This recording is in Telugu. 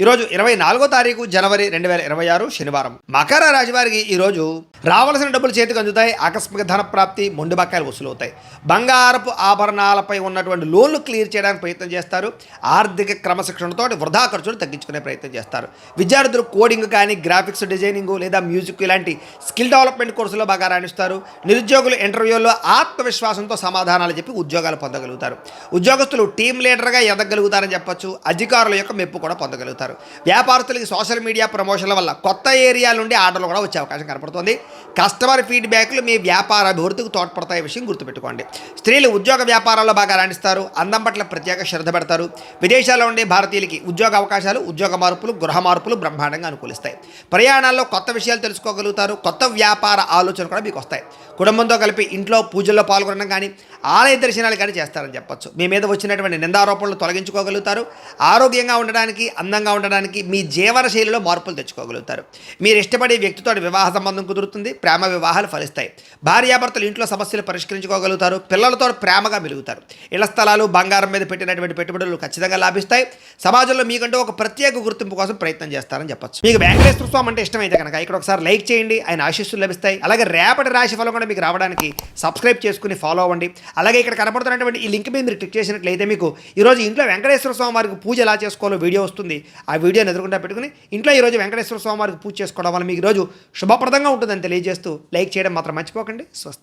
ఈరోజు 24వ తారీఖు జనవరి 2026 శనివారం. మకర రాశి వారికి ఈరోజు రావాల్సిన డబ్బులు చేతికి అందుతాయి. ఆకస్మిక ధన ప్రాప్తి, మొండి బకాయిలు వసూలవుతాయి. బంగారపు ఆభరణాలపై ఉన్నటువంటి లోన్లు క్లియర్ చేయడానికి ప్రయత్నం చేస్తారు. ఆర్థిక క్రమశిక్షణతో వృధా ఖర్చులు తగ్గించుకునే ప్రయత్నం చేస్తారు. విద్యార్థులు కోడింగ్ కానీ, గ్రాఫిక్స్ డిజైనింగ్ లేదా మ్యూజిక్ ఇలాంటి స్కిల్ డెవలప్మెంట్ కోర్సులో బాగా రాణిస్తారు. నిరుద్యోగులు ఇంటర్వ్యూల్లో ఆత్మవిశ్వాసంతో సమాధానాలు చెప్పి ఉద్యోగాలు పొందగలుగుతారు. ఉద్యోగస్తులు టీం లీడర్గా ఎదగలుగుతారని చెప్పొచ్చు. అధికారుల యొక్క మెప్పు కూడా పొందగలుగుతారు. వ్యాపారస్తులకి సోషల్ మీడియా ప్రమోషన్ల వల్ల కొత్త ఏరియాల నుండి ఆర్డర్లు కూడా వచ్చే అవకాశం కనపడుతుంది. కస్టమర్ ఫీడ్బ్యాక్లు మీ వ్యాపార అభివృద్ధికి తోడ్పడతాయి విషయం గుర్తుపెట్టుకోండి. స్త్రీలు ఉద్యోగ వ్యాపారాల్లో బాగా రాణిస్తారు. అందం పట్ల ప్రత్యేక శ్రద్ధ పెడతారు. విదేశాల్లో ఉండే భారతీయులకి ఉద్యోగ అవకాశాలు, ఉద్యోగ మార్పులు, గృహ మార్పులు బ్రహ్మాండంగా అనుకూలిస్తాయి. ప్రయాణాల్లో కొత్త విషయాలు తెలుసుకోగలుగుతారు. కొత్త వ్యాపార ఆలోచనలు కూడా మీకు వస్తాయి. కుటుంబంతో కలిపి ఇంట్లో పూజల్లో పాల్గొనడం కానీ, ఆలయ దర్శనాలు కానీ చేస్తారని చెప్పొచ్చు. మీ మీద వచ్చినటువంటి నిందారోపణలు తొలగించుకోగలుగుతారు. ఆరోగ్యంగా ఉండడానికి, అందంగా ఉండడానికి మీ జీవన శైలిలో మార్పులు తెచ్చుకోగలుగుతారు. మీరు ఇష్టపడే వ్యక్తితో వివాహ సంబంధం కుదురుతుంది. ప్రేమ వివాహాలు ఫలిస్తాయి. భార్యాభర్తలు ఇంట్లో సమస్యలు పరిష్కరించుకోగలుగుతారు. పిల్లలతో ప్రేమగా మెలుగుతారు. ఇళ్ల స్థలాలు, బంగారం మీద పెట్టినటువంటి పెట్టుబడులు ఖచ్చితంగా లాభిస్తాయి. సమాజంలో మీకంటూ ఒక ప్రత్యేక గుర్తింపు కోసం ప్రయత్నం చేస్తారని చెప్పొచ్చు. మీకు వెంకటేశ్వర స్వామి అంటే ఇష్టమైతే కనుక ఇక్కడ ఒకసారి లైక్ చేయండి. ఆయన ఆశీస్సులు లభిస్తాయి. అలాగే రేపటి రాశి ఫలం కూడా మీకు రావడానికి సబ్స్క్రైబ్ చేసుకుని ఫాలో అవ్వండి. అలాగే ఇక్కడ కనపడుతున్నటువంటి ఈ లింక్ మీద మీరు క్లిక్ చేసినట్లయితే మీకు ఈరోజు ఇంట్లో వెంకటేశ్వర స్వామి వారికి పూజ ఎలా చేసుకోవాలో వీడియో వస్తుంది. ఆ వీడియోని ఎదురుకుండా పెట్టుకుని ఇంట్లో ఈరోజు వెంకటేశ్వర స్వామి వారికి పూజ చేసుకోవడం వల్ల మీకు ఈరోజు శుభప్రదంగా ఉంటుందని తెలియజేస్తూ లైక్ చేయడం మాత్రం మర్చిపోకండి. స్వస్తి.